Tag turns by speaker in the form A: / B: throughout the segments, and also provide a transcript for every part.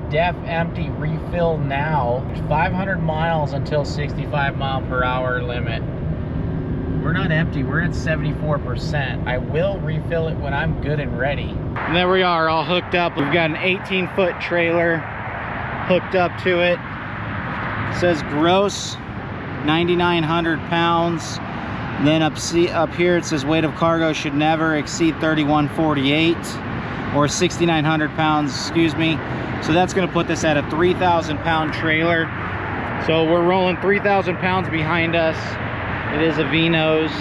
A: DEF empty, refill now. 500 miles until 65 mile per hour limit. We're not empty, we're at 74%. I will refill it when I'm good and ready. And there we are, all hooked up. We've got an 18-foot trailer hooked up to it. It says gross 9,900 pounds. And then up here it says weight of cargo should never exceed 3,148 or 6,900 pounds, excuse me. So that's gonna put this at a 3,000 pound trailer. So we're rolling 3,000 pounds behind us. It is a V-nose.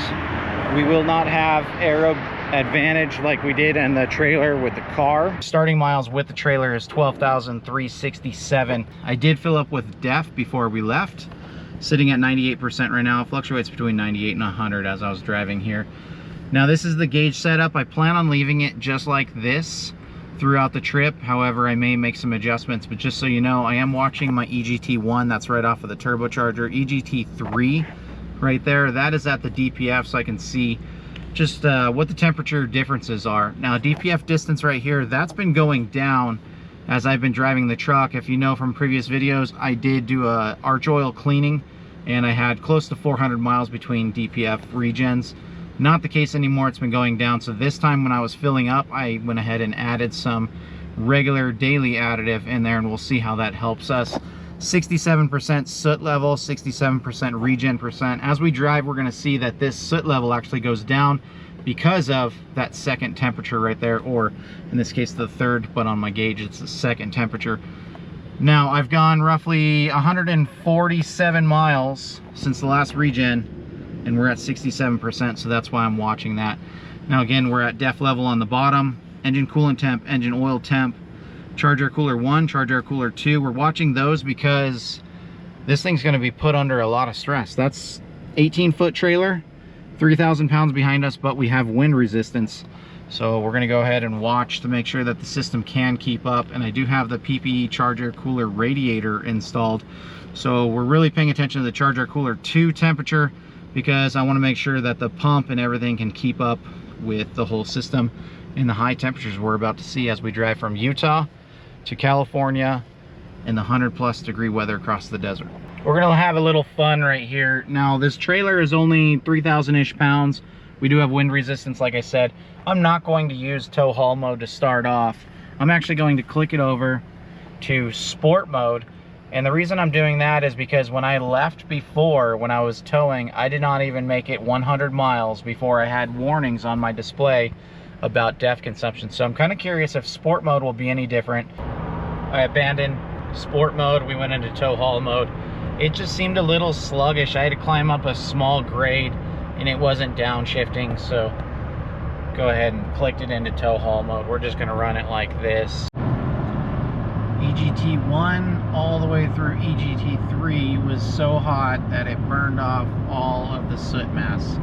A: We will not have aero advantage like we did in the trailer with the car. Starting miles with the trailer is 12,367. I did fill up with DEF before we left. Sitting at 98% right now. It fluctuates between 98 and 100 as I was driving here. Now this is the gauge setup. I plan on leaving it just like this throughout the trip. However, I may make some adjustments, but just so you know, I am watching my EGT1. That's right off of the turbocharger. EGT3 right there, that is at the DPF, so I can see just what the temperature differences are. Now DPF distance right here, that's been going down as I've been driving the truck. If you know from previous videos, I did do a arch oil cleaning and I had close to 400 miles between DPF regens. Not the case anymore, it's been going down. So this time when I was filling up, I went ahead and added some regular daily additive in there, and we'll see how that helps us. 67% soot level, 67% regen percent. As we drive, we're gonna see that this soot level actually goes down because of that second temperature right there, or in this case the third, but on my gauge it's the second temperature. Now I've gone roughly 147 miles since the last regen, and we're at 67%, so that's why I'm watching that. Now again, we're at DEF level on the bottom, engine coolant temp, engine oil temp, charge air cooler 1, charge air cooler 2. We're watching those because this thing's gonna be put under a lot of stress. That's 18-foot trailer, 3,000 pounds behind us, but we have wind resistance. So we're gonna go ahead and watch to make sure that the system can keep up. And I do have the PPE charge air cooler radiator installed. So we're really paying attention to the charge air cooler 2 temperature, because I wanna make sure that the pump and everything can keep up with the whole system in the high temperatures we're about to see as we drive from Utah to California in the 100+ degree weather across the desert. We're gonna have a little fun right here. Now this trailer is only 3,000-ish pounds. We do have wind resistance, like I said. I'm not going to use tow haul mode to start off. I'm actually going to click it over to sport mode. And the reason I'm doing that is because when I left before, when I was towing, I did not even make it 100 miles before I had warnings on my display about DEF consumption. So I'm kind of curious if sport mode will be any different. I abandoned sport mode, we went into tow haul mode. It just seemed a little sluggish. I had to climb up a small grade and it wasn't downshifting, so go ahead and clicked it into tow haul mode. We're just gonna run it like this. EGT1 all the way through EGT3 was so hot that it burned off all of the soot mass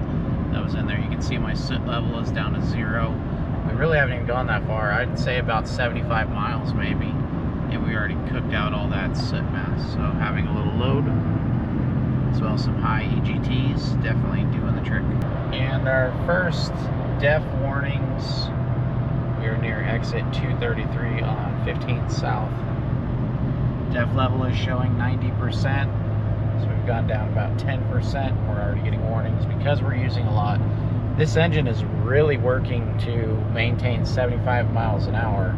A: that was in there. You can see my soot level is down to 0. We really haven't even gone that far. I'd say about 75 miles maybe, and we already cooked out all that soot mass. So having a little load, as well as some high EGTs, definitely doing the trick. And our first DEF warnings, we are near exit 233 on 15th South. DEF level is showing 90%, so we've gone down about 10%. We're already getting warnings because we're using a lot. This engine is really working to maintain 75 miles an hour.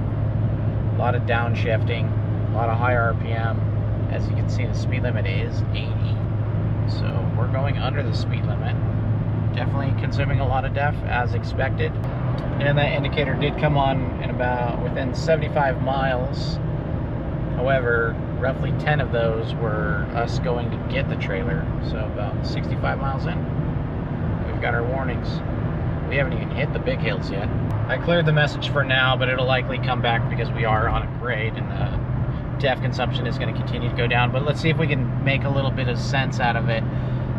A: A lot of downshifting, a lot of high RPM. As you can see, the speed limit is 80. So we're going under the speed limit. Definitely consuming a lot of DEF as expected. And that indicator did come on in about within 75 miles. However, roughly 10 of those were us going to get the trailer. So about 65 miles in, we've got our warnings. We haven't even hit the big hills yet. I cleared the message for now, but it'll likely come back because we are on a grade and the DEF consumption is going to continue to go down. But let's see if we can make a little bit of sense out of it.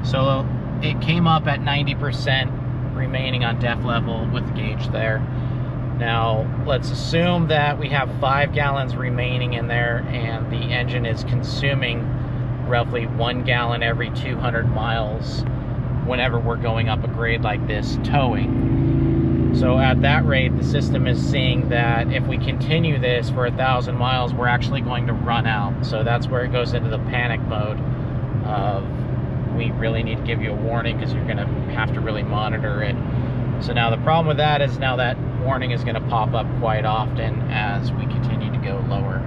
A: So it came up at 90% remaining on DEF level with the gauge there. Now let's assume that we have 5 gallons remaining in there and the engine is consuming roughly 1 gallon every 200 miles whenever we're going up a grade like this towing. So at that rate, the system is seeing that if we continue this for 1,000 miles, we're actually going to run out. So that's where it goes into the panic mode of, we really need to give you a warning because you're going to have to really monitor it. So now the problem with that is now that warning is going to pop up quite often as we continue to go lower.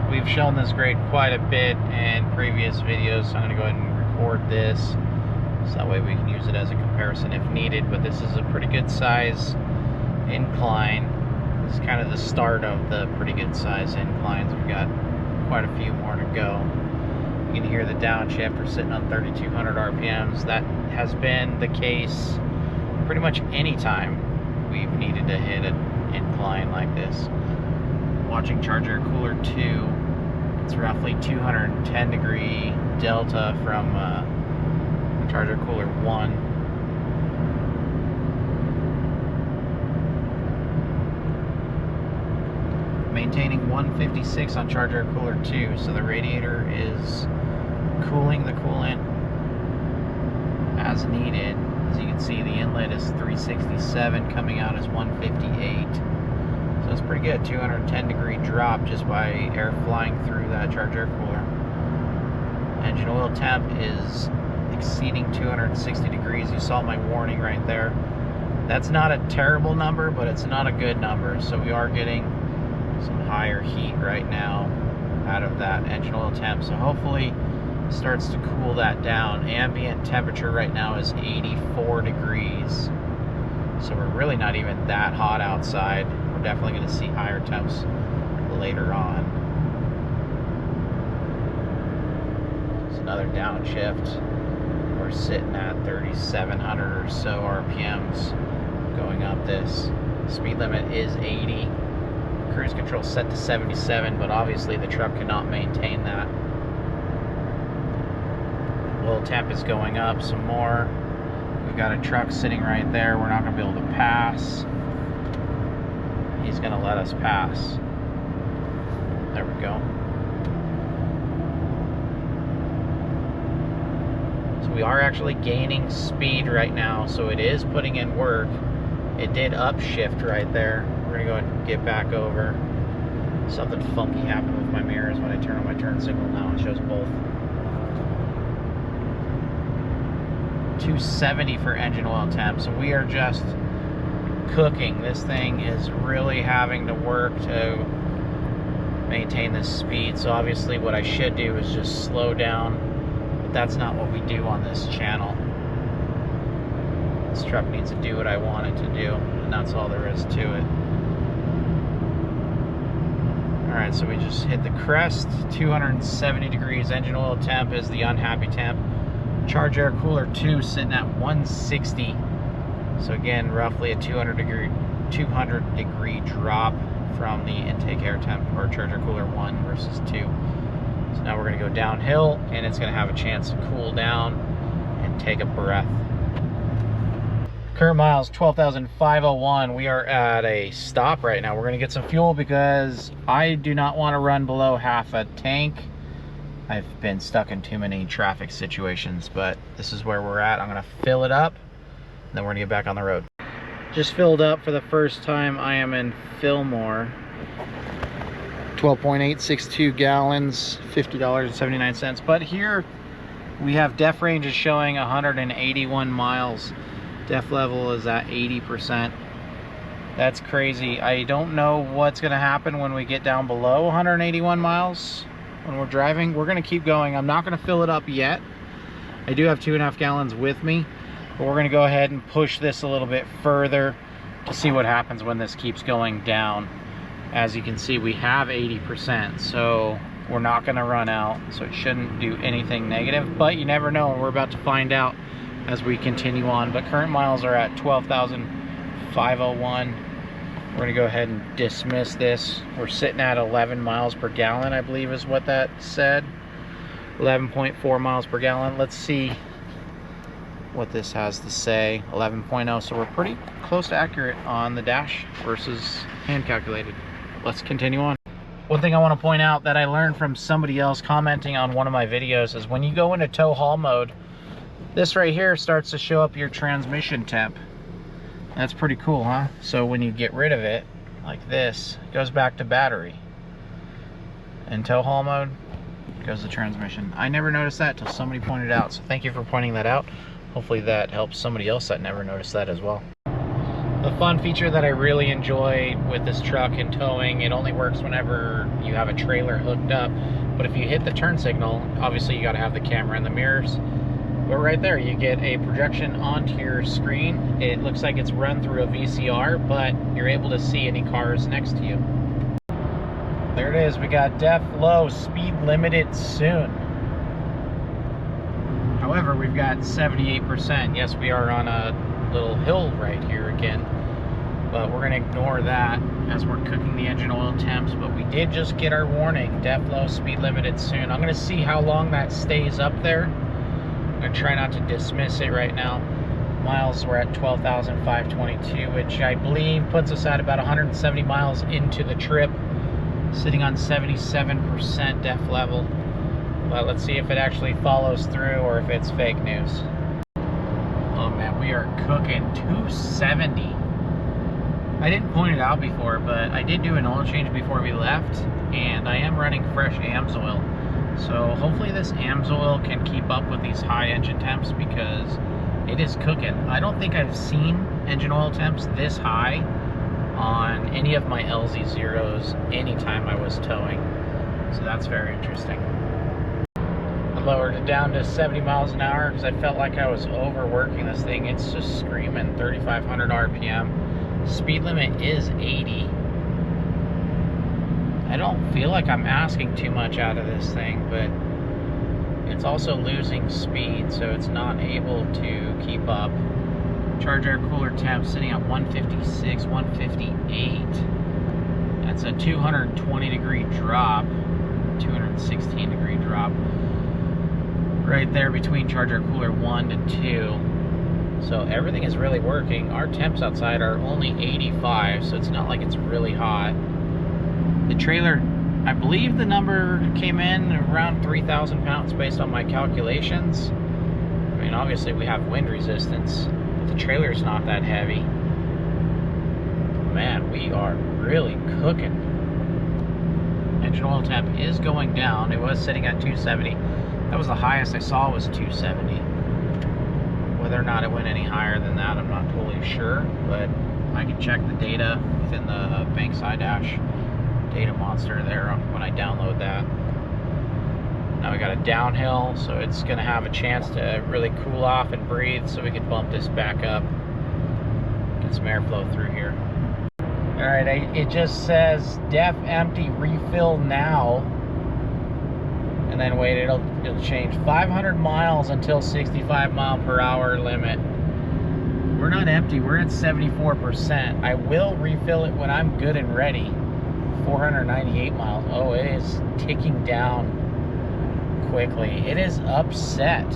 A: We've shown this grade quite a bit in previous videos, so I'm going to go ahead and record this so that way we can use it as a comparison if needed. But this is a pretty good size incline. This is kind of the start of the pretty good size inclines. We've got quite a few more to go. You can hear the downshift. We're sitting on 3,200 RPMs. That has been the case pretty much any time we've needed to hit an incline like this. Watching Charger Cooler 2, it's roughly 210 degree delta from Charger Cooler 1. Maintaining 156 on Charger Cooler 2, so the radiator is cooling the coolant as needed. As you can see, the inlet is 367, coming out is 158. So it's pretty good, 210 degree drop just by air flying through that Charger cooler. Engine oil temp is exceeding 260 degrees. You saw my warning right there. That's not a terrible number, but it's not a good number. So we are getting some higher heat right now out of that engine oil temp. So hopefully it starts to cool that down. Ambient temperature right now is 84 degrees. So we're really not even that hot outside. We're definitely going to see higher temps later on. It's another downshift. We're sitting at 3,700 or so RPMs going up this. Speed limit is 80. Cruise control set to 77, but obviously the truck cannot maintain that. Oil temp is going up some more. We've got a truck sitting right there. We're not going to be able to pass. He's going to let us pass. There we go. So we are actually gaining speed right now, so it is putting in work. It did upshift right there. We're going to go ahead and get back over. Something funky happened with my mirrors when I turn on my turn signal now. It shows both. 270 for engine oil temp. So we are just cooking. This thing is really having to work to maintain this speed. So obviously what I should do is just slow down, but that's not what we do on this channel. This truck needs to do what I want it to do, and that's all there is to it. Alright, so we just hit the crest, 270 degrees. Engine oil temp is the unhappy temp. Charge air cooler 2 sitting at 160. So again, roughly a 200 degree drop from the intake air temp, or Charger Cooler 1 versus 2. So now we're going to go downhill, and it's going to have a chance to cool down and take a breath. Current miles 12,501. We are at a stop right now. We're going to get some fuel because I do not want to run below half a tank. I've been stuck in too many traffic situations, but this is where we're at. I'm going to fill it up, and then we're going to get back on the road. Just filled up for the first time. I am in Fillmore. 12.862 gallons, $50.79. But here we have def range is showing 181 miles. Def level is at 80%. That's crazy. I don't know what's going to happen when we get down below 181 miles when we're driving. We're going to keep going. I'm not going to fill it up yet. I do have 2.5 gallons with me, but we're going to go ahead and push this a little bit further to see what happens when this keeps going down. As you can see, we have 80%, so we're not going to run out, so it shouldn't do anything negative, but you never know, and we're about to find out as we continue on. But current miles are at 12,501. We're going to go ahead and dismiss this. We're sitting at 11 miles per gallon, I believe is what that said. 11.4 miles per gallon. Let's see what this has to say. 11.0, so we're pretty close to accurate on the dash versus hand calculated. Let's continue on. One thing I want to point out that I learned from somebody else commenting on one of my videos is when you go into tow haul mode, this right here starts to show up your transmission temp. That's pretty cool, huh? So when you get rid of it, like this, it goes back to battery. In tow haul mode, goes the transmission. I never noticed that till somebody pointed it out, so thank you for pointing that out. Hopefully that helps somebody else that never noticed that as well. The fun feature that I really enjoy with this truck and towing, it only works whenever you have a trailer hooked up. But if you hit the turn signal, obviously you gotta have the camera and the mirrors. But right there, you get a projection onto your screen. It looks like it's run through a VCR, but you're able to see any cars next to you. There it is, we got def low, speed limited soon. However, we've got 78%. Yes, we are on a little hill right here again, but we're gonna ignore that as we're cooking the engine oil temps. But we did just get our warning, def low, speed limited soon. I'm gonna see how long that stays up there. I'm gonna try not to dismiss it right now. Miles, we're at 12,522, which I believe puts us at about 170 miles into the trip, sitting on 77% def level. But let's see if it actually follows through or if it's fake news. Oh man, we are cooking 270. I didn't point it out before, but I did do an oil change before we left, and I am running fresh AMSOIL. So hopefully this AMSOIL can keep up with these high engine temps, because it is cooking. I don't think I've seen engine oil temps this high on any of my LZ0s anytime I was towing. So that's very interesting. I lowered it down to 70 miles an hour because I felt like I was overworking this thing. It's just screaming 3,500 RPM. Speed limit is 80. I don't feel like I'm asking too much out of this thing, but it's also losing speed, so it's not able to keep up. Charge air cooler temp sitting at 156, 158. That's a 220 degree drop, 216 degree drop. Right there between charge air cooler 1 to 2. So everything is really working. Our temps outside are only 85, so it's not like it's really hot. The trailer, I believe the number came in around 3,000 pounds based on my calculations. I mean, obviously we have wind resistance, but the trailer's not that heavy. Man, we are really cooking. Engine oil temp is going down. It was sitting at 270. That was the highest I saw, was 270. Whether or not it went any higher than that, I'm not totally sure, but I can check the data within the Banks iDash datamonster there when I download that. Now we got a downhill, so it's going to have a chance to really cool off and breathe, so we can bump this back up, get some airflow through here. All right, it just says def empty, refill now, and then wait, it'll change. 500 miles until 65 mile per hour limit. We're not empty, we're at 74%. I will refill it when I'm good and ready. 498 miles. Oh, it is ticking down quickly. It is upset.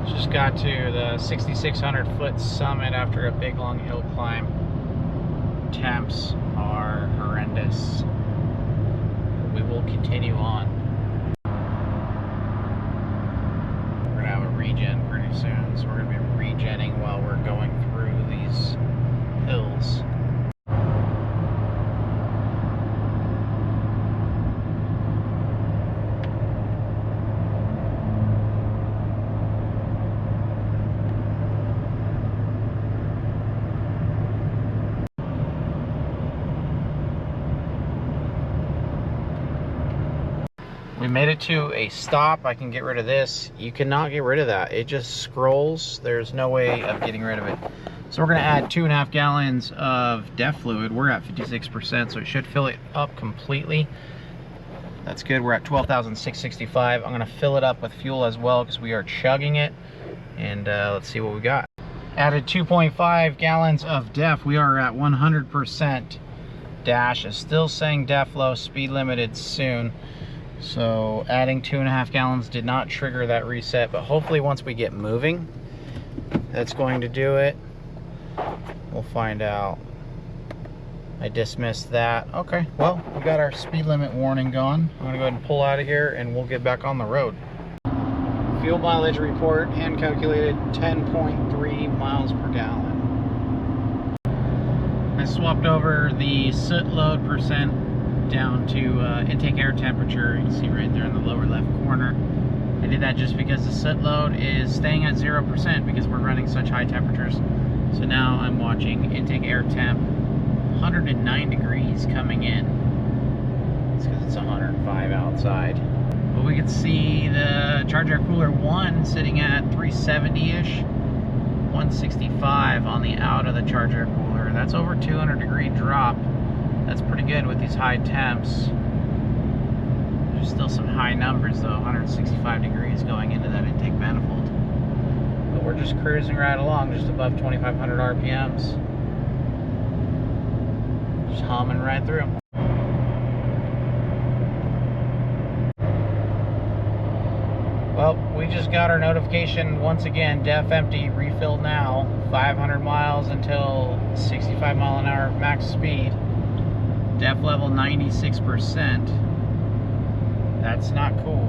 A: Just got to the 6,600 foot summit after a big long hill climb. Temps are horrendous. We will continue on. We're gonna have a regen pretty soon, so we're gonna be regenning while we're going through these hills. We made it to a stop. I can get rid of this. You cannot get rid of that. It just scrolls. There's no way of getting rid of it. So we're gonna add 2.5 gallons of DEF fluid. We're at 56%, so it should fill it up completely. That's good. We're at 12,665. I'm gonna fill it up with fuel as well because we are chugging it. And let's see what we got. Added 2.5 gallons of DEF. We are at 100%. Dash is still saying DEF low, speed limited soon. So adding 2.5 gallons did not trigger that reset, but hopefully once we get moving, that's going to do it. We'll find out. I dismissed that. Okay, well, we got our speed limit warning gone. I'm gonna go ahead and pull out of here and we'll get back on the road. Fuel mileage report, hand calculated 10.3 miles per gallon. swapped over the soot load percent down to intake air temperature. You can see right there in the lower left corner. I did that just because the soot load is staying at 0% because we're running such high temperatures. So now I'm watching intake air temp, 109 degrees coming in. It's because it's 105 outside. But we can see the charge air cooler 1 sitting at 370-ish, 165 on the out of the charge air cooler. That's over 200 degree drop. That's pretty good with these high temps. There's still some high numbers though, 165 degrees going into that intake manifold. But we're just cruising right along, just above 2,500 RPMs. Just humming right through. Well, we just got our notification once again, DEF empty, refill now, 500 miles until 65 mile an hour max speed. DEF level 96%. That's not cool.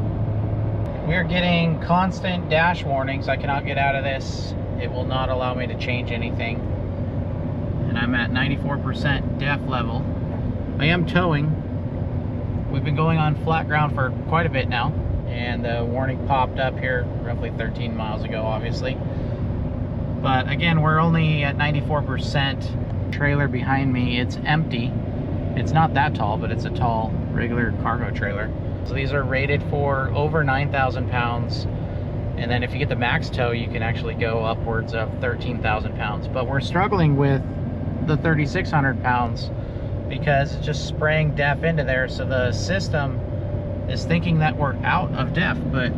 A: We are getting constant dash warnings. I cannot get out of this. It will not allow me to change anything. And I'm at 94% DEF level. I am towing. We've been going on flat ground for quite a bit now. And the warning popped up here roughly 13 miles ago, obviously. But again, we're only at 94%. Trailer behind me, it's empty. It's not that tall, but it's a tall, regular cargo trailer. So these are rated for over 9,000 pounds. And then if you get the max tow, you can actually go upwards of 13,000 pounds. But we're struggling with the 3,600 pounds because it's just spraying DEF into there. So the system is thinking that we're out of DEF, but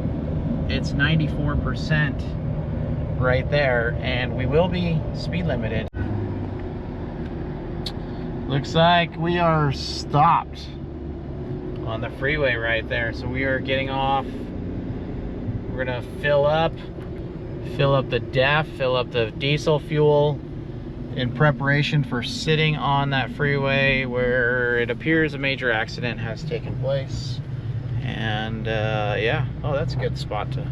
A: it's 94% right there, and we will be speed limited. Looks like we are stopped on the freeway right there, so we are getting off. We're gonna fill up the DEF, fill up the diesel fuel in preparation for sitting on that freeway where it appears a major accident has taken place. And yeah, oh, that's a good spot to,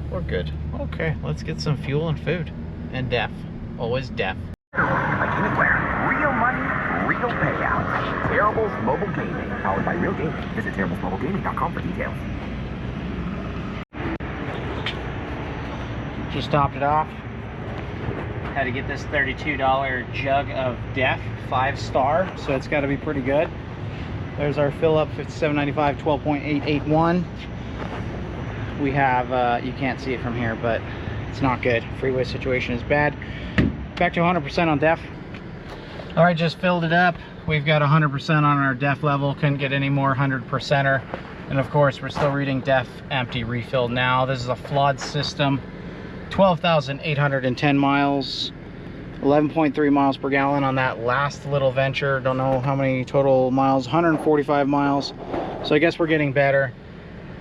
A: we're good. Okay, let's get some fuel and food. And DEF, always DEF.
B: Like anywhere, real money, real payouts. Terrible's Mobile Gaming, powered by Real Gaming. Visit terriblesmobilegaming.com for details.
A: Just topped it off. Had to get this $32 jug of DEF, 5-star, so it's got to be pretty good. There's our fill up, 5795, 12.881. We have, you can't see it from here, but it's not good. Freeway situation is bad. Back to 100% on DEF. All right, just filled it up. We've got 100% on our DEF level. Couldn't get any more 100%er. And of course, we're still reading DEF empty refill now. This is a flawed system. 12,810 miles. 11.3 miles per gallon on that last little venture. Don't know how many total miles, 145 miles. So I guess we're getting better.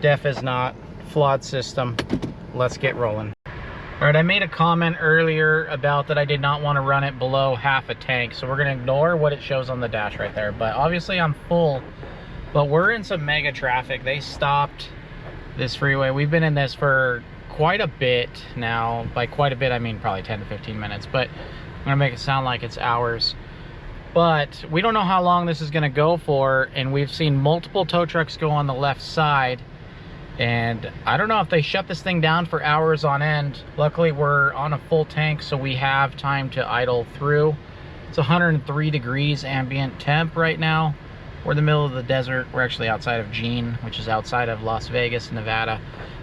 A: DEF is not. Flawed system. Let's get rolling. All right, I made a comment earlier about that I did not want to run it below half a tank. So we're gonna ignore what it shows on the dash right there. But obviously I'm full, but we're in some mega traffic. They stopped this freeway. We've been in this for quite a bit now. By quite a bit, I mean probably 10 to 15 minutes, but I'm gonna make it sound like it's hours. But we don't know how long this is gonna go for, and we've seen multiple tow trucks go on the left side, and I don't know if they shut this thing down for hours on end. Luckily we're on a full tank, so we have time to idle through. It's 103 degrees ambient temp right now. We're in the middle of the desert. We're actually outside of Jean, which is outside of Las Vegas, Nevada.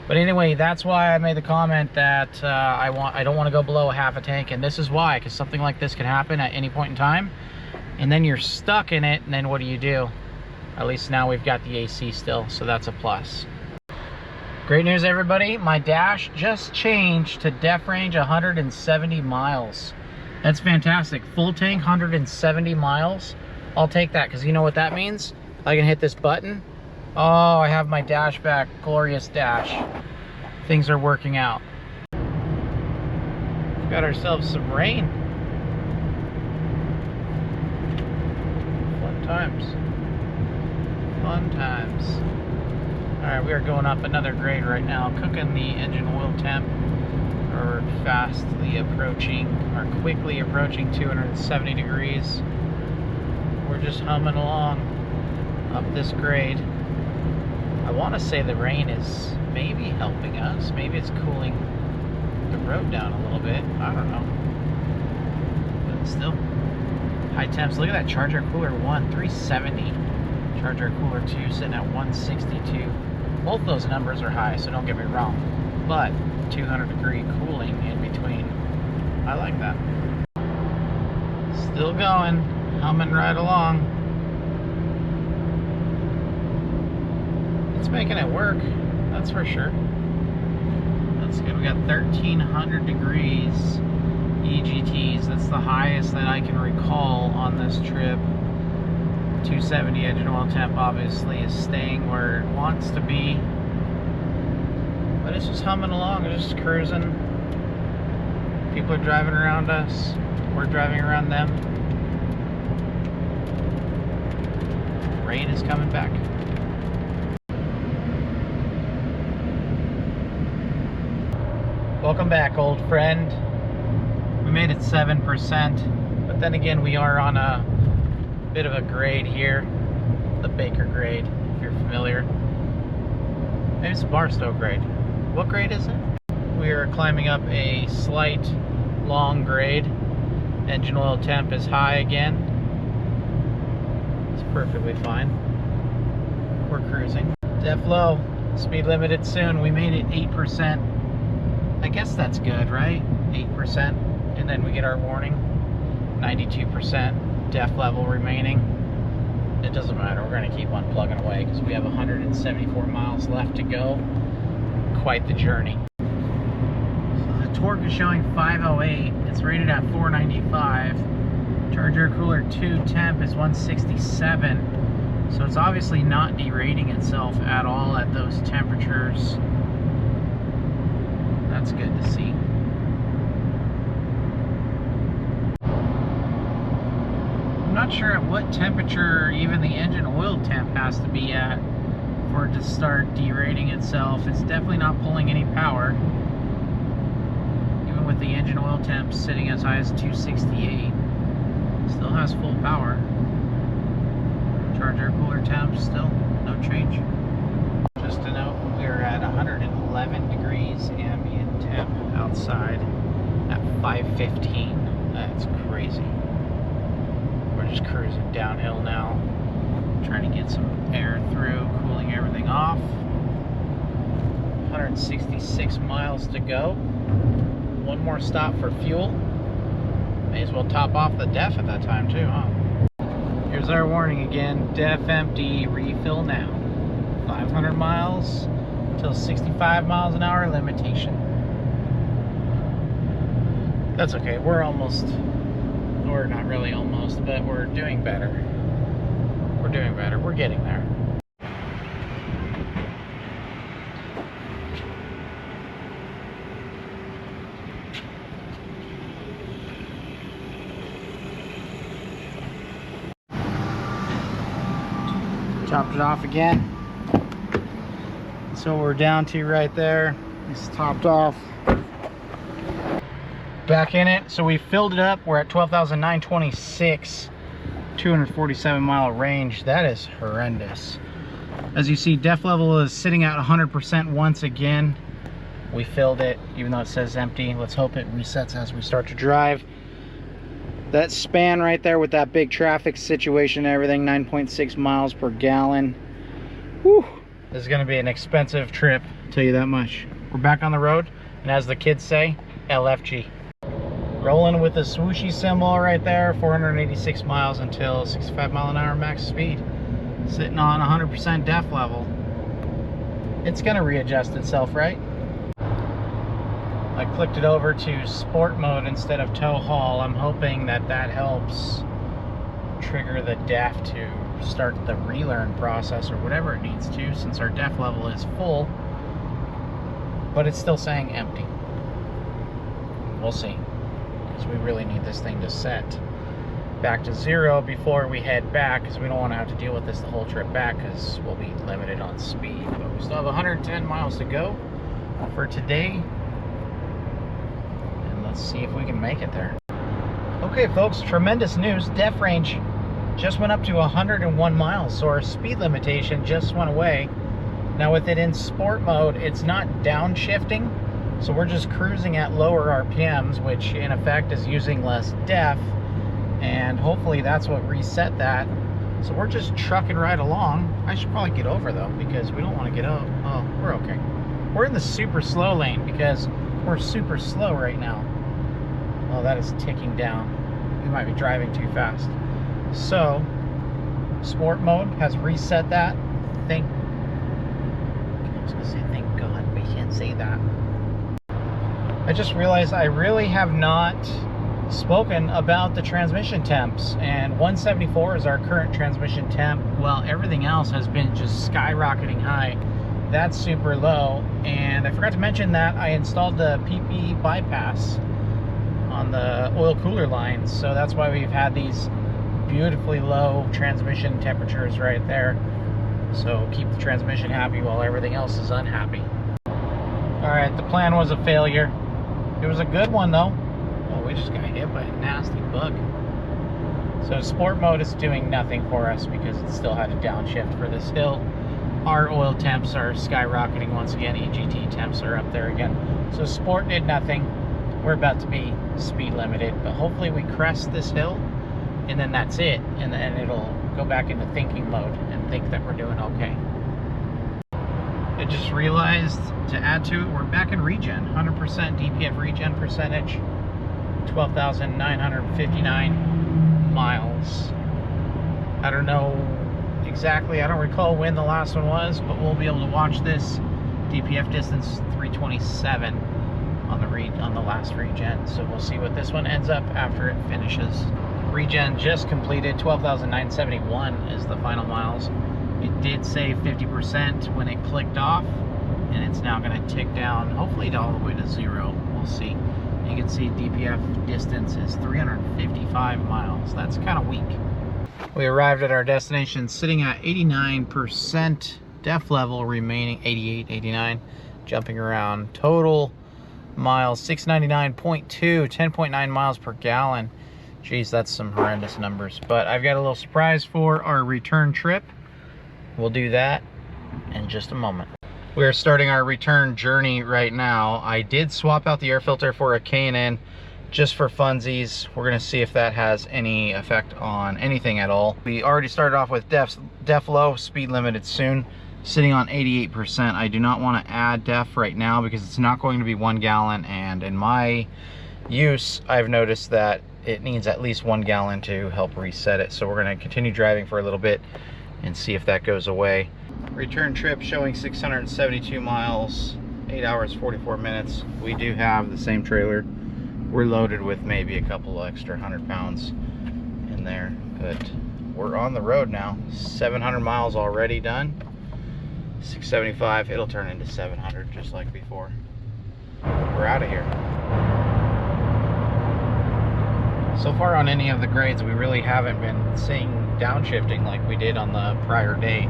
A: But anyway, that's why I made the comment that I don't want to go below a half a tank, and this is why, because something like this can happen at any point in time, and then you're stuck in it, and then what do? At least now we've got the AC still, so that's a plus. Great news, everybody. My dash just changed to DEF range 170 miles. That's fantastic. Full tank, 170 miles. I'll take that, because you know what that means? I can hit this button. Oh, I have my dash back. Glorious dash. Things are working out. We've got ourselves some rain. Fun times. Fun times. Alright, we are going up another grade right now. Cooking the engine oil temp We're fastly approaching, or quickly approaching 270 degrees. We're just humming along up this grade. I want to say the rain is maybe helping us. Maybe it's cooling the road down a little bit. I don't know. But still, high temps. Look at that Charger Cooler 1, 370. Charger Cooler 2 sitting at 162. Both those numbers are high, so don't get me wrong. But 200 degree cooling in between. I like that. Still going, humming right along. It's making it work, that's for sure. That's good. We got 1300 degrees EGTs. That's the highest that I can recall on this trip. 270 engine oil temp obviously is staying where it wants to be. But it's just humming along, it's just cruising. People are driving around us. We're driving around them. Rain is coming back. Welcome back, old friend. We made it 7%, but then again, we are on a bit of a grade here. The Baker grade, if you're familiar. Maybe it's a Barstow grade. What grade is it? We are climbing up a slight long grade. Engine oil temp is high again. It's perfectly fine. We're cruising. Def low, speed limited soon. We made it 8%. I guess that's good, right? 8%. And then we get our warning. 92% def level remaining. It doesn't matter. We're going to keep on plugging away because we have 174 miles left to go. Quite the journey. So the torque is showing 508. It's rated at 495. Charger Cooler 2 temp is 167. So it's obviously not derating itself at all at those temperatures. That's good to see. I'm not sure at what temperature even the engine oil temp has to be at for it to start derating itself. It's definitely not pulling any power. Even with the engine oil temp sitting as high as 268, still has full power. Charger Cooler temp still no change. Just to note, we are at 111 degrees ambient temp outside at 5:15. That's crazy. We're just cruising downhill now, trying to get some air through, cooling everything off. 166 miles to go. One more stop for fuel. May as well top off the def at that time too, huh? Here's our warning again. Def empty, refill now. 500 miles till 65 miles an hour limitation. That's okay, we're not really almost, but we're doing better. We're doing better, we're getting there. Topped it off again. So we're down to right there. It's topped off. Back in it. So we filled it up. We're at 12,926. 247 mile range. That is horrendous. As you see, def level is sitting at 100% once again. We filled it, even though it says empty. Let's hope it resets as we start to drive. That span right there with that big traffic situation and everything, 9.6 miles per gallon. Whew. This is going to be an expensive trip, I'll tell you that much. We're back on the road, and as the kids say, LFG. Rolling with the swooshy symbol right there, 486 miles until 65 mile an hour max speed. Sitting on 100% def level. It's going to readjust itself, right? I clicked it over to sport mode instead of tow haul. I'm hoping that that helps trigger the def to start the relearn process or whatever it needs to, since our def level is full, but it's still saying empty. We'll see, because we really need this thing to set back to 0 before we head back, because we don't want to have to deal with this the whole trip back, because we'll be limited on speed. But we still have 110 miles to go for today. let's see if we can make it there. Okay, folks, tremendous news. Def range just went up to 101 miles, so our speed limitation just went away. Now with it in sport mode, it's not downshifting, so we're just cruising at lower RPMs, which in effect is using less def, and hopefully that's what reset that. So we're just trucking right along. I should probably get over though, because we don't want to get over. Oh, we're okay. We're in the super slow lane because we're super slow right now. Oh, that is ticking down. We might be driving too fast. So, sport mode has reset that. I was gonna say thank God, but you can't say that. I just realized I really have not spoken about the transmission temps, and 174 is our current transmission temp, while everything else has been just skyrocketing high. That's super low, and I forgot to mention that I installed the PP bypass on the oil cooler lines, so that's why we've had these beautifully low transmission temperatures right there. So keep the transmission happy while everything else is unhappy. Alright, the plan was a failure. It was a good one though. Oh, we just got hit by a nasty bug. So sport mode is doing nothing for us because it still had a downshift for this hill. Our oil temps are skyrocketing once again. EGT temps are up there again. So sport did nothing. We're about to be speed limited, but hopefully we crest this hill and then that's it. And then it'll go back into thinking mode and think that we're doing okay. I just realized to add to it, we're back in regen. 100% DPF regen percentage. 12,959 miles. I don't know exactly, I don't recall when the last one was, but we'll be able to watch this. DPF distance 327 on the last regen, so we'll see what this one ends up after it finishes. Regen just completed. 12,971 is the final miles. It did say 50% when it clicked off, and it's now going to tick down, hopefully all the way to 0. We'll see. You can see DPF distance is 355 miles. That's kind of weak. We arrived at our destination sitting at 89% def level, remaining 88, 89, jumping around. Total miles 699.2, 10.9 miles per gallon. Geez, that's some horrendous numbers. But I've got a little surprise for our return trip. We'll do that in just a moment. We're starting our return journey right now. I did swap out the air filter for a Cajon just for funsies. We're gonna see if that has any effect on anything at all. We already started off with def low, speed limited soon, sitting on 88%. I do not want to add def right now because it's not going to be 1 gallon, and in my use I've noticed that it needs at least 1 gallon to help reset it. So we're going to continue driving for a little bit and see if that goes away. Return trip showing 672 miles, 8 hours 44 minutes. We do have the same trailer. We're loaded with maybe a couple extra 100 pounds in there, but we're on the road now. 700 miles already done. 675, it'll turn into 700 just like before. We're out of here. So far on any of the grades, we really haven't been seeing downshifting like we did on the prior day.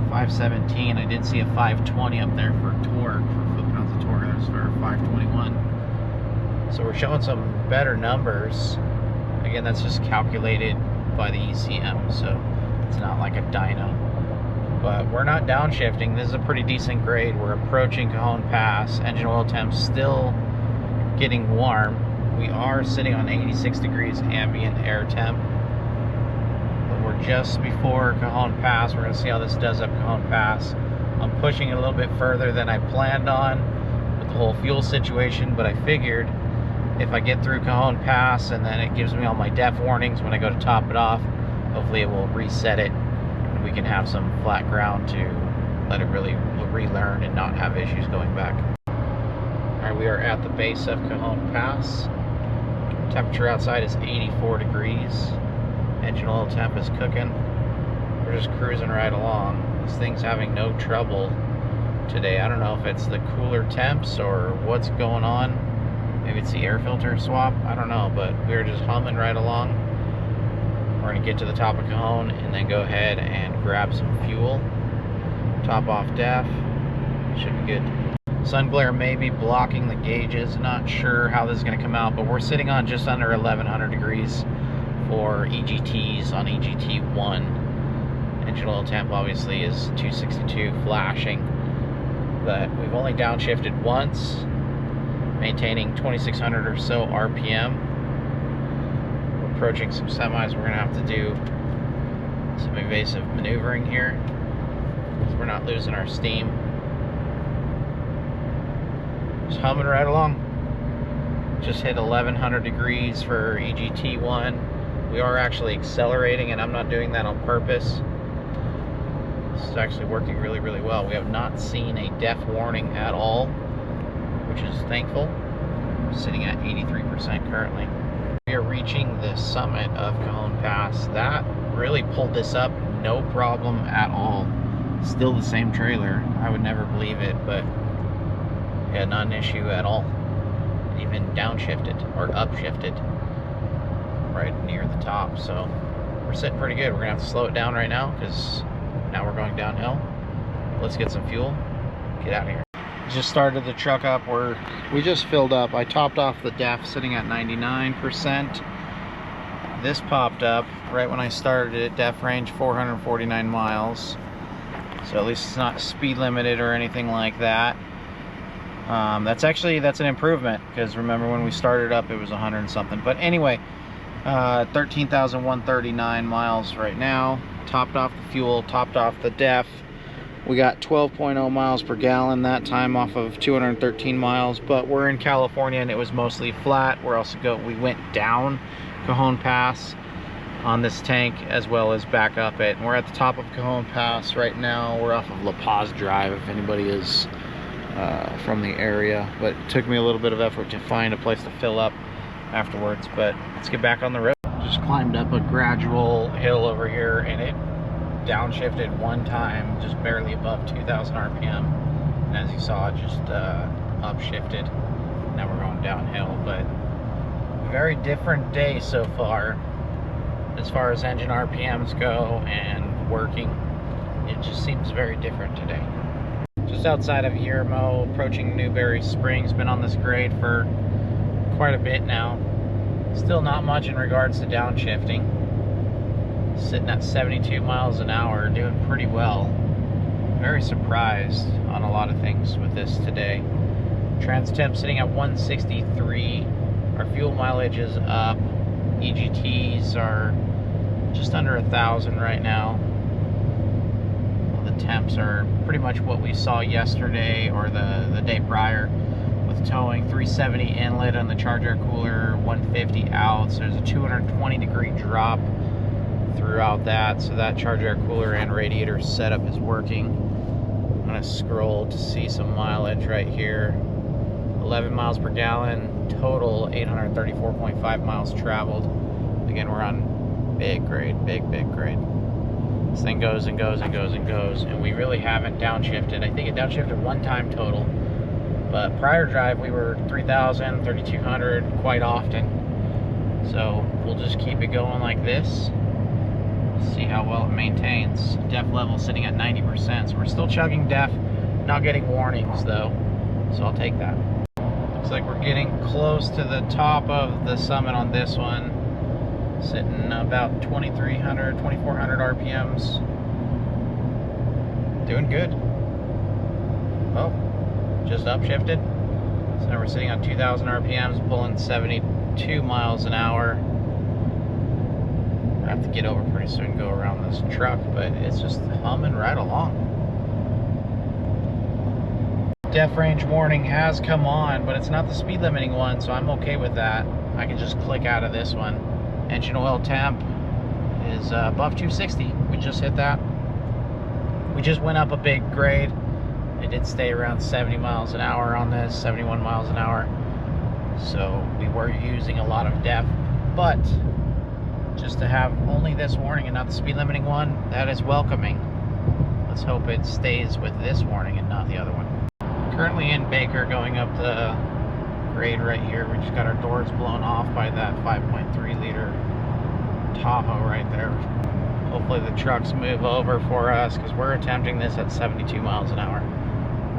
A: 517, I did see a 520 up there for torque, for foot-pounds of torque. There's for 521. So we're showing some better numbers. Again, that's just calculated by the ECM, so it's not like a dyno. But we're not downshifting. This is a pretty decent grade. We're approaching Cajon Pass. Engine oil temps still getting warm. We are sitting on 86 degrees ambient air temp. But we're just before Cajon Pass. We're going to see how this does up Cajon Pass. I'm pushing it a little bit further than I planned on with the whole fuel situation, but I figured if I get through Cajon Pass and then it gives me all my def warnings when I go to top it off, hopefully it will reset it and we can have some flat ground to let it really relearn and not have issues going back. Alright, we are at the base of Cajon Pass. Temperature outside is 84 degrees. Engine oil temp is cooking. We're just cruising right along. This thing's having no trouble today. I don't know if it's the cooler temps or what's going on. Maybe it's the air filter swap. I don't know, but we're just humming right along. We're going to get to the top of Cajon and then go ahead and grab some fuel. Top off def. Should be good. Sun glare may be blocking the gauges. Not sure how this is going to come out, but we're sitting on just under 1100 degrees for EGTs on EGT1. Engine oil temp obviously is 262 flashing, but we've only downshifted once, maintaining 2600 or so RPM. We're approaching some semis. We're going to have to do some evasive maneuvering here because we're not losing our steam. Just humming right along. Just hit 1100 degrees for EGT1. We are actually accelerating, and I'm not doing that on purpose. This is actually working really, really well. We have not seen a DEF warning at all, which is thankful. We're sitting at 83% currently. We are reaching the summit of Cajon Pass. That really pulled this up, no problem at all. Still the same trailer. I would never believe it, but yeah, not an issue at all. Even downshifted or upshifted right near the top. So we're sitting pretty good. We're gonna have to slow it down right now because now we're going downhill. Let's get some fuel, get out of here. Just started the truck up. We just filled up. I topped off the DEF sitting at 99%. This popped up right when I started it. DEF range 449 miles. So at least it's not speed limited or anything like that. That's an improvement, because remember when we started up it was 100 and something. But anyway, 13,139 miles right now. Topped off the fuel, topped off the DEF. We got 12.0 miles per gallon that time off of 213 miles, but we're in California and it was mostly flat. We went down Cajon Pass on this tank as well as back up it. And we're at the top of Cajon Pass right now. We're off of La Paz Drive if anybody is from the area, but it took me a little bit of effort to find a place to fill up afterwards. But let's get back on the road. Just climbed up a gradual hill over here and it downshifted one time, just barely above 2,000 RPM, and as you saw, it just upshifted. Now we're going downhill, but a very different day so far as engine RPMs go and working. It just seems very different today. Just outside of Yermo, approaching Newberry Springs. Been on this grade for quite a bit now. Still not much in regards to downshifting. Sitting at 72 miles an hour, doing pretty well. Very surprised on a lot of things with this today. Trans temp sitting at 163. Our fuel mileage is up. EGTs are just under 1,000 right now. The temps are pretty much what we saw yesterday or the day prior with towing. 370 inlet on the charger cooler, 150 out. So there's a 220 degree drop throughout that. So that charger cooler and radiator setup is working. I'm gonna scroll to see some mileage right here. 11 miles per gallon, total 834.5 miles traveled. Again, we're on big grade, big grade. This thing goes and goes and goes and goes, and we really haven't downshifted. I think it downshifted one time total, but prior drive we were 3,000, 3,200 quite often. So we'll just keep it going like this. See how well it maintains. DEF level sitting at 90%, so we're still chugging DEF, not getting warnings though, so I'll take that. Looks like we're getting close to the top of the summit on this one. Sitting about 2,300, 2,400 RPMs. Doing good. Oh, just upshifted. So now we're sitting on 2,000 RPMs, pulling 72 miles an hour. I have to get over pretty soon and go around this truck, but it's just humming right along. DEF range warning has come on, but it's not the speed limiting one, so I'm okay with that. I can just click out of this one. Engine oil temp is above 260. We just hit that. We just went up a big grade. It did stay around 70 miles an hour on this, 71 miles an hour. So we were using a lot of DEF, but just to have only this warning and not the speed limiting one, that is welcoming. Let's hope it stays with this warning and not the other one. Currently in Baker, going up the grade right here. We just got our doors blown off by that 5.3 liter Tahoe right there. Hopefully the trucks move over for us, because we're attempting this at 72 miles an hour.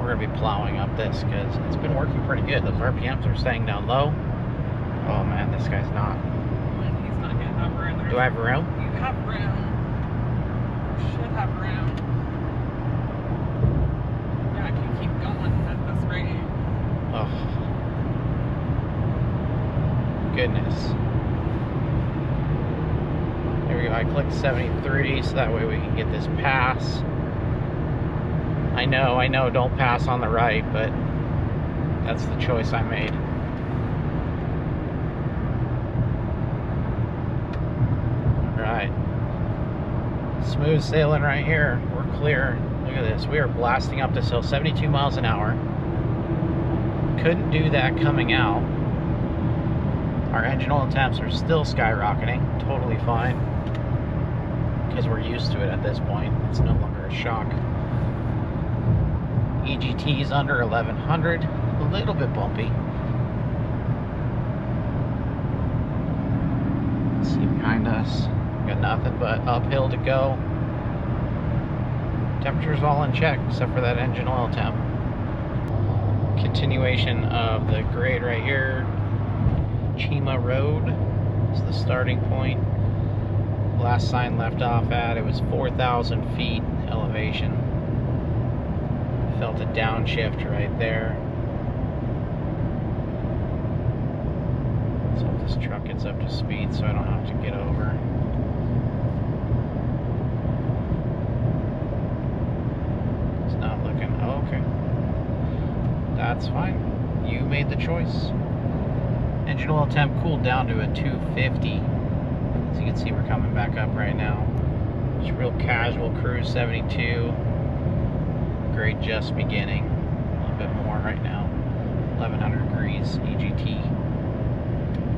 A: we're gonna be plowing up this because it's been working pretty good. Those RPMs are staying down low. Oh man, this guy's not.
C: He's not getting over in there.
A: Do I have room?
C: You have room. You should have room. Yeah, if you keep going at this rate.
A: Oh. Goodness. There we go. I clicked 73 so that way we can get this pass. I know, don't pass on the right, but that's the choice I made. Alright. Smooth sailing right here. We're clear. Look at this. We are blasting up this hill, 72 miles an hour. Couldn't do that coming out. Our engine oil temps are still skyrocketing. Totally fine. Because we're used to it at this point. It's no longer a shock. EGT is under 1100. A little bit bumpy. See behind us. Got nothing but uphill to go. Temperature's all in check except for that engine oil temp. Continuation of the grade right here. Chima Road is the starting point. Last sign left off at, it was 4,000 feet elevation. Felt a downshift right there. So this truck gets up to speed so I don't have to get over. It's not looking, oh, okay. That's fine. You made the choice. Engine oil temp cooled down to a 250. As you can see, we're coming back up right now. Just real casual cruise, 72. Grade just beginning. A little bit more right now. 1100 degrees EGT.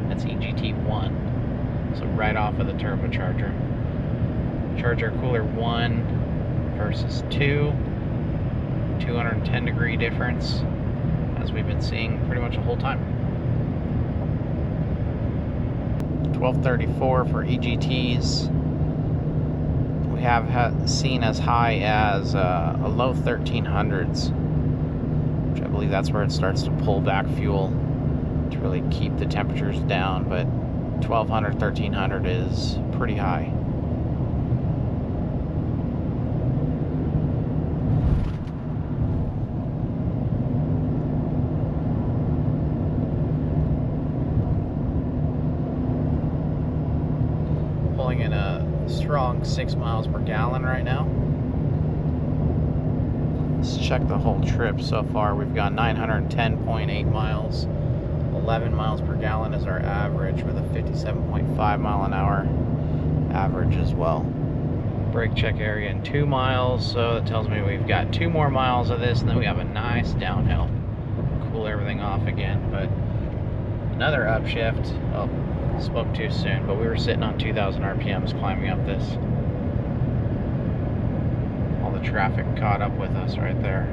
A: That's EGT 1. So right off of the turbocharger. Charger cooler 1 versus 2. 210 degree difference, as we've been seeing pretty much the whole time. 1234 for EGTs. We have seen as high as a low 1300s, which I believe that's where it starts to pull back fuel to really keep the temperatures down, but 1200, 1300 is pretty high. Pulling in a strong 6 miles per gallon right now. Let's check the whole trip so far. We've got 910.8 miles. 11 miles per gallon is our average, with a 57.5 mile an hour average as well. Brake check area in 2 miles, so that tells me we've got 2 more miles of this, and then we have a nice downhill. Cool everything off again, but another upshift. Oh, spoke too soon, but we were sitting on 2,000 RPMs climbing up this. All the traffic caught up with us right there.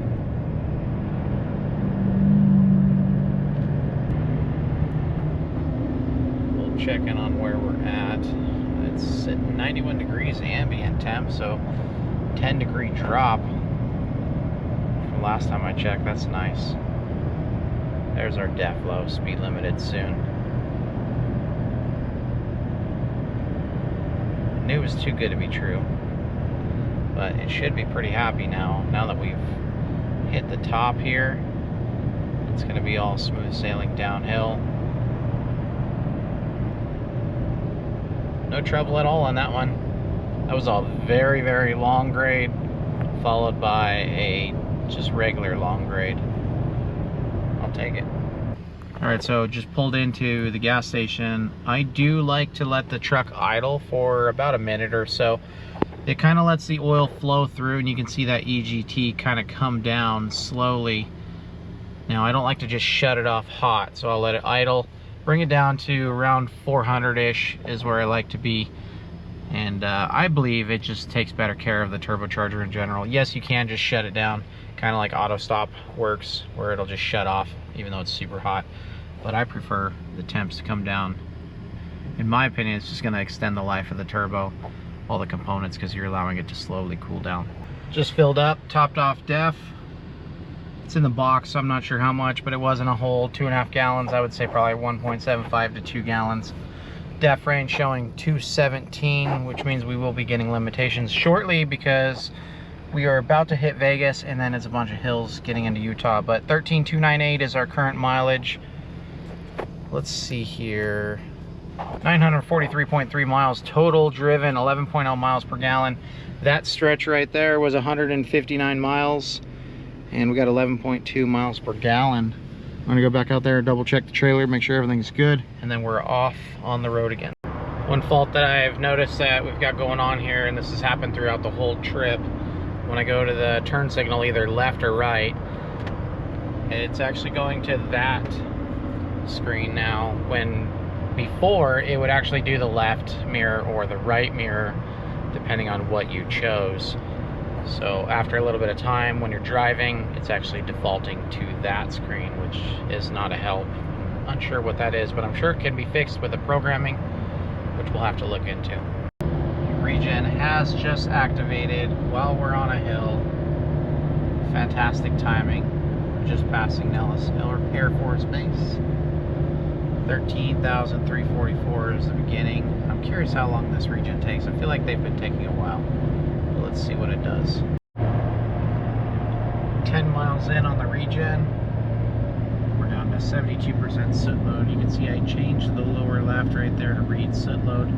A: We'll check in on where we're at. It's sitting 91 degrees ambient temp, so 10 degree drop from last time I checked. That's nice. There's our def low, speed limited soon. Knew it was too good to be true, but it should be pretty happy now that we've hit the top here. It's going to be all smooth sailing downhill. No trouble at all on that one. That was a very, very long grade, followed by a just regular long grade. I'll take it. Alright, so just pulled into the gas station. I do like to let the truck idle for about a minute or so. It kind of lets the oil flow through, and you can see that EGT kind of come down slowly. Now, I don't like to just shut it off hot, so I'll let it idle. Bring it down to around 400-ish is where I like to be. And I believe it just takes better care of the turbocharger in general. Yes, you can just shut it down, kind of like auto stop works, where it'll just shut off even though it's super hot. But I prefer the temps to come down. In my opinion, it's just going to extend the life of the turbo, all the components, because you're allowing it to slowly cool down. Just filled up, topped off def. It's in the box, so I'm not sure how much, but it was in a whole 2.5 gallons. I would say probably 1.75 to 2 gallons. Def range showing 217, which means we will be getting limitations shortly because we are about to hit Vegas and then it's a bunch of hills getting into Utah. But 13,298 is our current mileage. Let's see here. 943.3 miles total driven, 11.0 miles per gallon. That stretch right there was 159 miles. And we got 11.2 miles per gallon. I'm gonna go back out there, double check the trailer, make sure everything's good, and then we're off on the road again. One fault that I've noticed that we've got going on here, and this has happened throughout the whole trip, when I go to the turn signal, either left or right, it's actually going to that screen now, when before it would actually do the left mirror or the right mirror, depending on what you chose. So after a little bit of time when you're driving, it's actually defaulting to that screen, which is not a help. Unsure what that is, but I'm sure it can be fixed with the programming, which we'll have to look into. Regen has just activated while we're on a hill. Fantastic timing. Just passing Nellis Air Force Base. 13,344 is the beginning. I'm curious how long this regen takes. I feel like they've been taking a while. Let's see what it does. 10 miles in on the regen. We're down to 72% soot load. You can see I changed the lower left right there to read soot load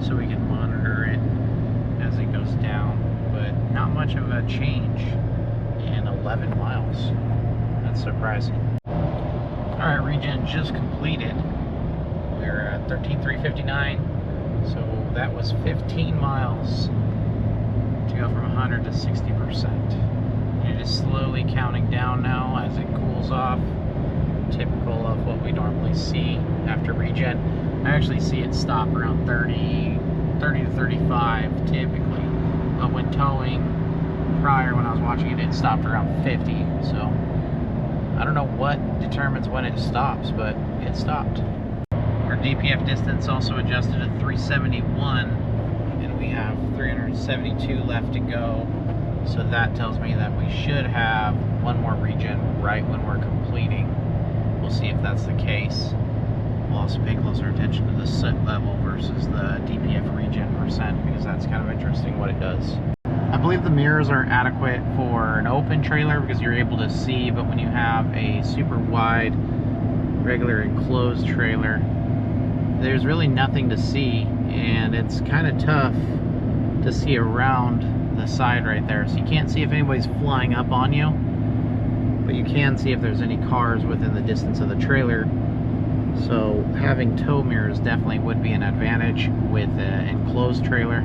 A: so we can monitor it as it goes down. But not much of a change in 11 miles. That's surprising. Alright, regen just completed. We're at 13,359. So that was 15 miles. To go from 100 to 60%. And it is slowly counting down now as it cools off. Typical of what we normally see after regen. I actually see it stop around 30 to 35 typically. But when towing, prior when I was watching it, it stopped around 50. So I don't know what determines when it stops, but it stopped. Our DPF distance also adjusted to 371. We have 372 left to go, so that tells me that we should have one more regen right when we're completing. We'll see if that's the case. We'll also pay closer attention to the soot level versus the DPF regen percent, because that's kind of interesting what it does. I believe the mirrors are adequate for an open trailer because you're able to see, but when you have a super wide regular enclosed trailer, there's really nothing to see, and it's kind of tough to see around the side right there. So you can't see if anybody's flying up on you, but you can see if there's any cars within the distance of the trailer. So having tow mirrors definitely would be an advantage with an enclosed trailer.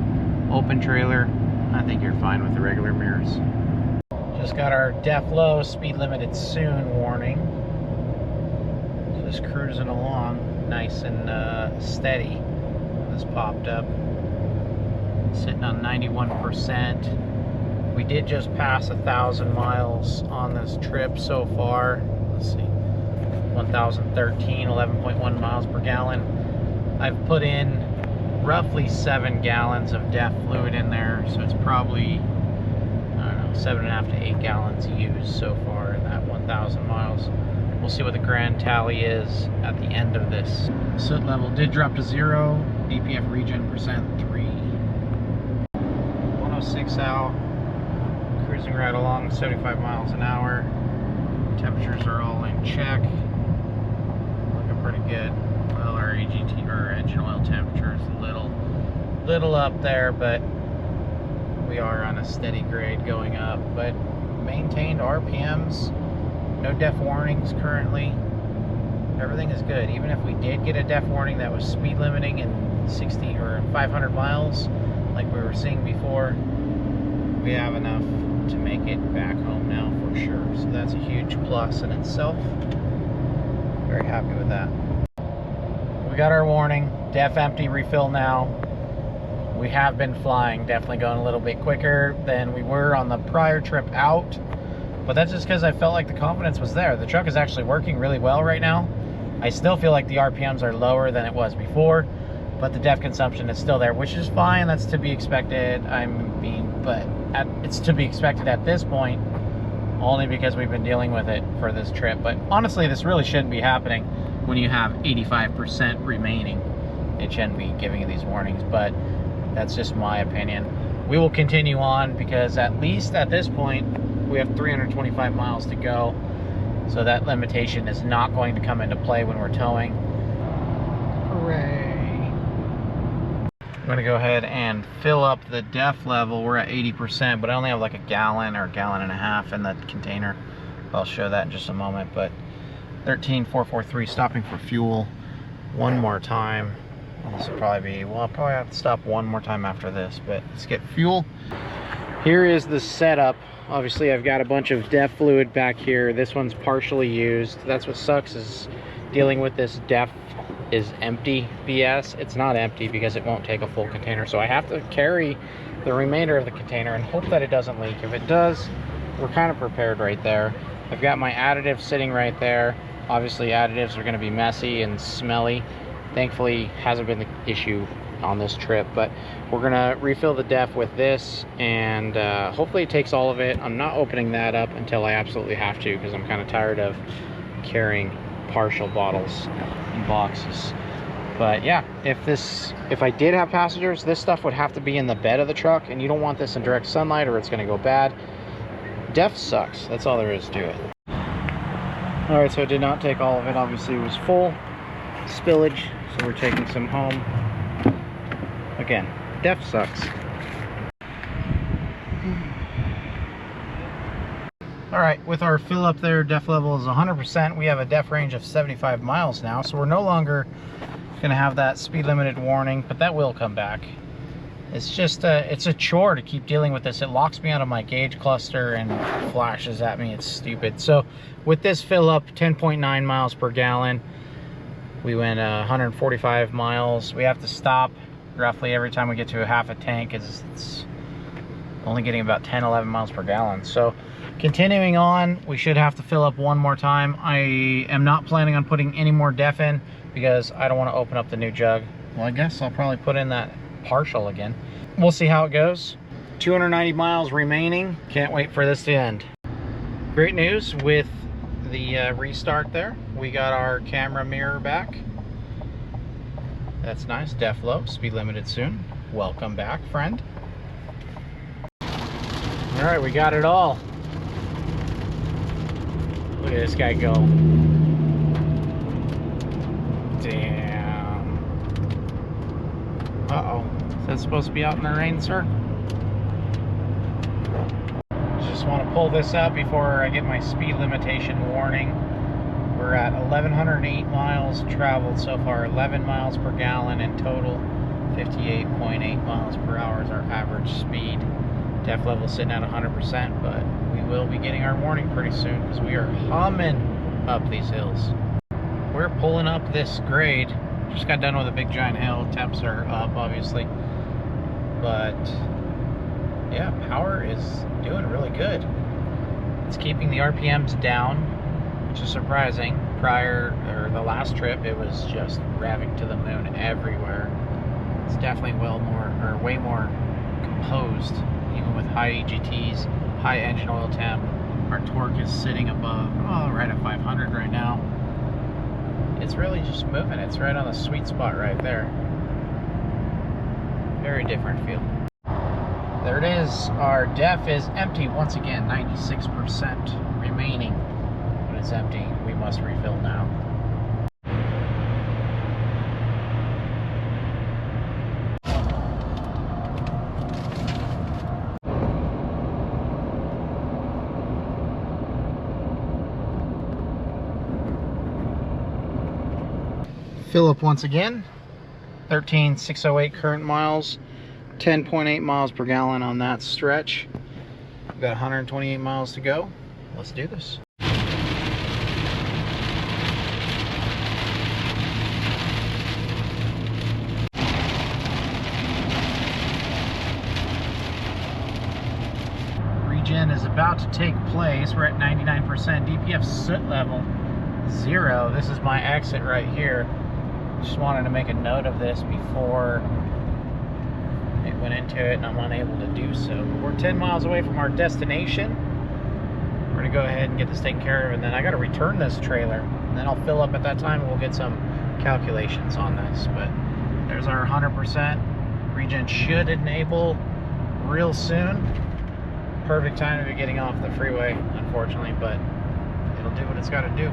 A: Open trailer, I think you're fine with the regular mirrors. Just got our def low, speed limited soon warning. Just cruising along, nice and steady. This popped up, sitting on 91%. We did just pass 1,000 miles on this trip so far. Let's see, 1,013, 11.1 miles per gallon. I've put in roughly 7 gallons of DEF fluid in there, so it's probably, I don't know, 7.5 to 8 gallons used so far in that 1,000 miles. We'll see what the grand tally is at the end of this. Soot level did drop to 0. DPF regen percent 3. 106 out. Cruising right along, 75 miles an hour. Temperatures are all in check. Looking pretty good. Well, our AGT, or engine oil temperature is a little up there, but we are on a steady grade going up. But maintained RPMs. No DEF warnings currently. Everything is good. Even if we did get a DEF warning that was speed limiting in 60 or 500 miles, like we were seeing before, we have enough to make it back home now for sure. So that's a huge plus in itself. Very happy with that. We got our warning. DEF empty, refill now. We have been flying, definitely going a little bit quicker than we were on the prior trip out. But that's just because I felt like the confidence was there. The truck is actually working really well right now. I still feel like the RPMs are lower than it was before, but the DEF consumption is still there, which is fine. That's to be expected. It's to be expected at this point only because we've been dealing with it for this trip. But honestly, this really shouldn't be happening when you have 85% remaining. It shouldn't be giving you these warnings, but that's just my opinion. We will continue on because at least at this point, we have 325 miles to go. So that limitation is not going to come into play when we're towing. Hooray. I'm gonna go ahead and fill up the DEF level. We're at 80%, but I only have like a gallon or a gallon and a half in the container. I'll show that in just a moment, but 13,443, stopping for fuel one more time. This will probably be, well, I'll probably have to stop one more time after this, but let's get fuel. Here is the setup. Obviously, I've got a bunch of DEF fluid back here. This one's partially used. That's what sucks, is dealing with this DEF is empty BS. It's not empty because it won't take a full container. So I have to carry the remainder of the container and hope that it doesn't leak. If it does, we're kind of prepared right there. I've got my additive sitting right there. Obviously, additives are gonna be messy and smelly. Thankfully, hasn't been the issue on this trip, but we're gonna refill the DEF with this, and hopefully it takes all of it. I'm not opening that up until I absolutely have to, because I'm kind of tired of carrying partial bottles in boxes. But yeah, if I did have passengers, this stuff would have to be in the bed of the truck, and you don't want this in direct sunlight or it's gonna go bad. DEF sucks, that's all there is to it. All right, so I did not take all of it. Obviously, it was full spillage, so we're taking some home. Again, DEF sucks. All right, with our fill up there, DEF level is 100%. We have a DEF range of 75 miles now, so we're no longer gonna have that speed limited warning, but that will come back. It's just it's a chore to keep dealing with this. It locks me out of my gauge cluster and flashes at me. It's stupid. So with this fill up, 10.9 miles per gallon, we went 145 miles. We have to stop roughly every time we get to a half a tank. It's only getting about 10-11 miles per gallon. So continuing on, we should have to fill up one more time. I am not planning on putting any more DEF in because I don't want to open up the new jug. Well, I guess I'll probably put in that partial again. We'll see how it goes. 290 miles remaining. Can't wait for this to end. Great news with the restart there. We got our camera mirror back. That's nice. DEF low, speed limited soon. Welcome back, friend. All right, we got it all. Look at this guy go. Damn. Uh-oh. Is that supposed to be out in the rain, sir? Just want to pull this up before I get my speed limitation warning. We're at 1,108 miles traveled so far, 11 miles per gallon in total, 58.8 miles per hour is our average speed. DEF level sitting at 100%, but we will be getting our warning pretty soon because we are humming up these hills. We're pulling up this grade. Just got done with a big giant hill. Temps are up, obviously. But yeah, power is doing really good. It's keeping the RPMs down, which is surprising. The last trip, it was just revving to the moon everywhere. It's definitely way more composed, even with high EGTs, high engine oil temp. Our torque is sitting above, right at 500 right now. It's really just moving. It's right on the sweet spot right there. Very different feel. There it is. Our DEF is empty once again, 96% remaining. When it's empty, we must refill now. Fill up once again. 13,608 current miles. 10.8 miles per gallon on that stretch. We've got 128 miles to go. Let's do this. Regen is about to take place. We're at 99%. DPF soot level 0. This is my exit right here. Just wanted to make a note of this before it went into it and I'm unable to do so. But we're 10 miles away from our destination. We're gonna go ahead and get this taken care of, and then I got to return this trailer, and then I'll fill up at that time, and we'll get some calculations on this. But there's our 100%. Regen should enable real soon. Perfect time to be getting off the freeway, unfortunately, but it'll do what it's got to do.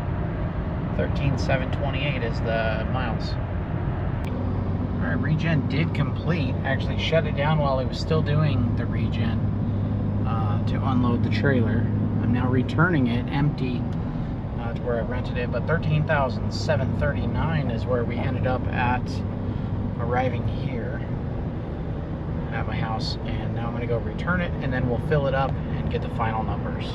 A: 13,728 is the miles. All right, regen did complete. Actually shut it down while it was still doing the regen to unload the trailer. I'm now returning it empty to where I rented it, but 13,739 is where we ended up at arriving here at my house, and now I'm going to go return it, and then we'll fill it up and get the final numbers.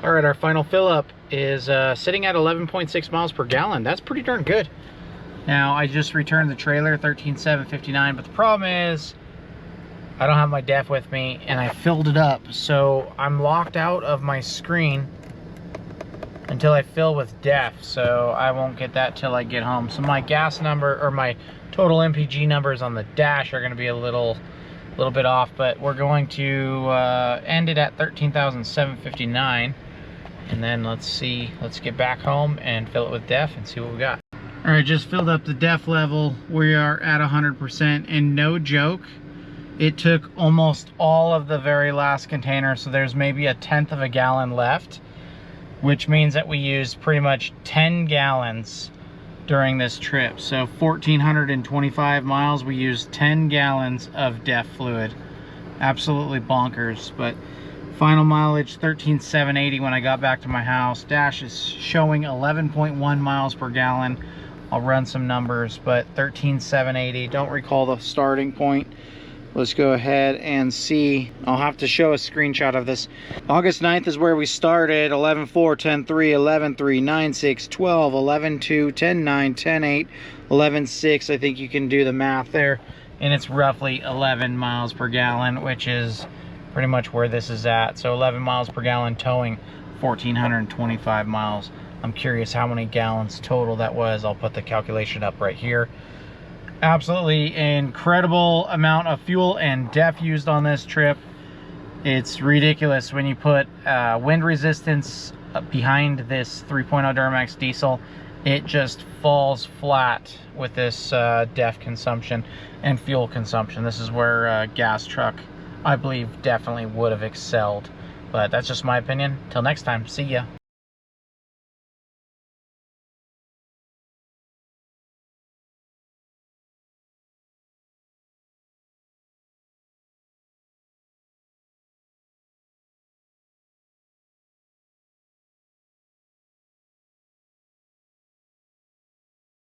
A: All right, our final fill up is sitting at 11.6 miles per gallon. That's pretty darn good. Now, I just returned the trailer, 13,759, but the problem is I don't have my DEF with me, and I filled it up. So I'm locked out of my screen until I fill with DEF, so I won't get that till I get home. So my gas number, or my total MPG numbers on the dash are gonna be a little bit off, but we're going to end it at 13,759. And then let's get back home and fill it with DEF and see what we got. All right, just filled up the DEF level. We are at 100%, and no joke, it took almost all of the very last container, so there's maybe 1/10 of a gallon left, which means that we used pretty much 10 gallons during this trip. So 1,425 miles, we used 10 gallons of DEF fluid. Absolutely bonkers, but final mileage 13,780 when I got back to my house. Dash is showing 11.1 miles per gallon. I'll run some numbers, but 13,780. Don't recall the starting point. Let's go ahead and see. I'll have to show a screenshot of this. August 9th is where we started. 11.4, 10.3, 11.3, 9.6, 12, 11.2, 10.9, 10.8, 11.6. I think you can do the math there. And it's roughly 11 miles per gallon, which is pretty much where this is at. So 11 miles per gallon towing 1,425 miles. I'm curious how many gallons total that was. I'll put the calculation up right here. Absolutely incredible amount of fuel and DEF used on this trip. It's ridiculous when you put wind resistance behind this 3.0 Duramax diesel. It just falls flat with this DEF consumption and fuel consumption. This is where gas truck, I believe, definitely would have excelled. But that's just my opinion. Till next time, see ya.